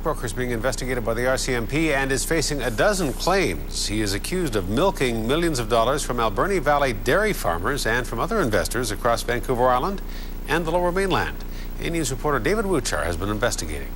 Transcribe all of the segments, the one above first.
stockbroker is being investigated by the RCMP and is facing a dozen claims. He is accused of milking millions of dollars from Alberni Valley dairy farmers and from other investors across Vancouver Island and the Lower Mainland. A News reporter David Wuchar has been investigating.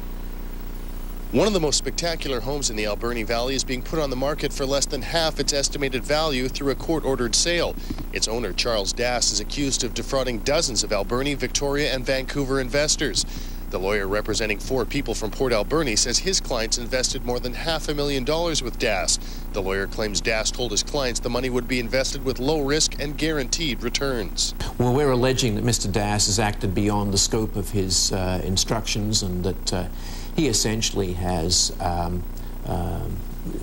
One of the most spectacular homes in the Alberni Valley is being put on the market for less than half its estimated value through a court-ordered sale. Its owner, Charles Dass, is accused of defrauding dozens of Alberni, Victoria, and Vancouver investors. The lawyer representing 4 people from Port Alberni says his clients invested more than $500,000 with Dass. The lawyer claims Dass told his clients the money would be invested with low risk and guaranteed returns. Well, we're alleging that Mr. Dass has acted beyond the scope of his instructions and that he essentially has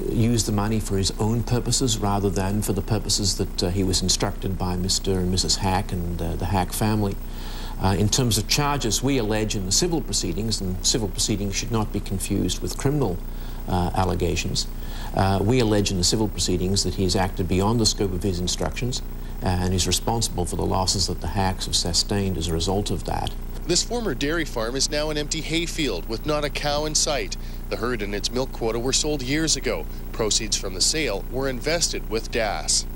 used the money for his own purposes rather than for the purposes that he was instructed by Mr. and Mrs. Hack and the Hack family. In terms of charges, we allege in the civil proceedings, and civil proceedings should not be confused with criminal allegations. We allege in the civil proceedings that he has acted beyond the scope of his instructions and is responsible for the losses that the Hacks have sustained as a result of that. This former dairy farm is now an empty hayfield with not a cow in sight. The herd and its milk quota were sold years ago. Proceeds from the sale were invested with Dass.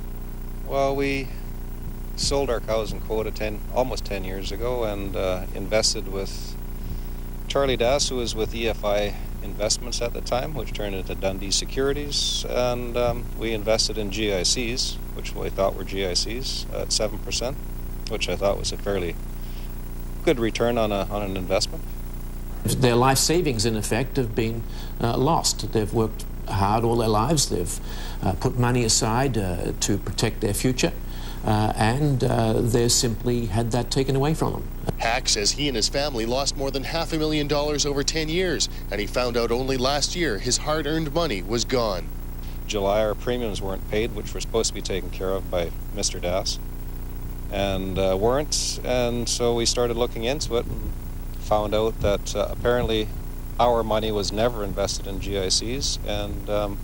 Well, we sold our cows and quota almost 10 years ago and invested with Charlie Dass, who was with EFI Investments at the time, which turned into Dundee Securities, and we invested in GICs, which we thought were GICs, at 7%, which I thought was a fairly good return on an investment. Their life savings, in effect, have been lost. They've worked hard all their lives. They've put money aside to protect their future. And they've simply had that taken away from them. Hack says he and his family lost more than $500,000 over 10 years, and he found out only last year his hard-earned money was gone. July, our premiums weren't paid, which were supposed to be taken care of by Mr. Dass, and weren't, and so we started looking into it and found out that apparently our money was never invested in GICs, and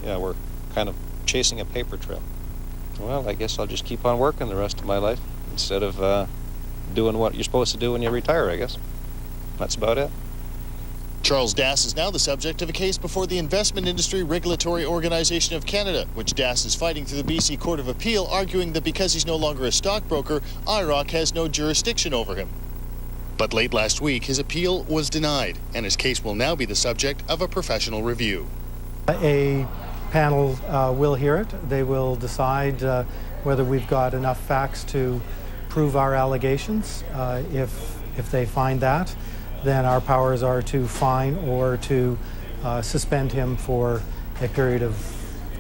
yeah, we're kind of chasing a paper trail. Well, I guess I'll just keep on working the rest of my life instead of doing what you're supposed to do when you retire, I guess. That's about it. Charles Dass is now the subject of a case before the Investment Industry Regulatory Organization of Canada, which Dass is fighting through the BC Court of Appeal, arguing that because he's no longer a stockbroker, IROC has no jurisdiction over him. But late last week, his appeal was denied, and his case will now be the subject of a professional review. A panel will hear it. They will decide whether we've got enough facts to prove our allegations. If they find that, then our powers are to fine or to suspend him for a period of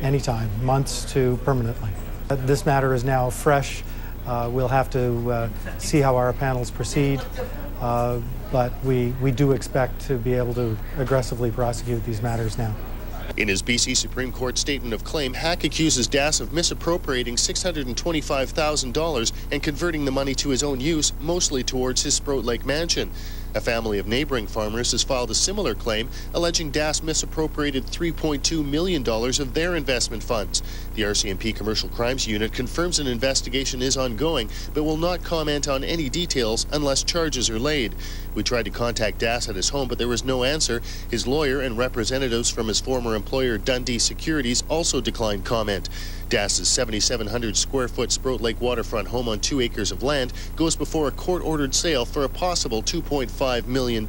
any time, months to permanently. This matter is now fresh. We'll have to see how our panels proceed, but we do expect to be able to aggressively prosecute these matters now. In his BC Supreme Court statement of claim, Hack accuses Dass of misappropriating $625,000 and converting the money to his own use, mostly towards his Sprout Lake mansion. A family of neighboring farmers has filed a similar claim, alleging Dass misappropriated $3.2 million of their investment funds. The RCMP Commercial Crimes Unit confirms an investigation is ongoing, but will not comment on any details unless charges are laid. We tried to contact Dass at his home, but there was no answer. His lawyer and representatives from his former employer, Dundee Securities, also declined comment. Dass's 7,700 square foot Sprout Lake waterfront home on 2 acres of land goes before a court-ordered sale for a possible $2.5 million.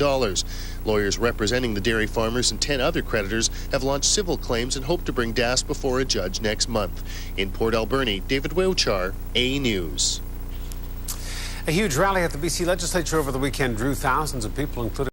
Lawyers representing the dairy farmers and 10 other creditors have launched civil claims and hope to bring Dass before a judge next month. In Port Alberni, David Wuchar, A News. A huge rally at the BC Legislature over the weekend drew thousands of people, including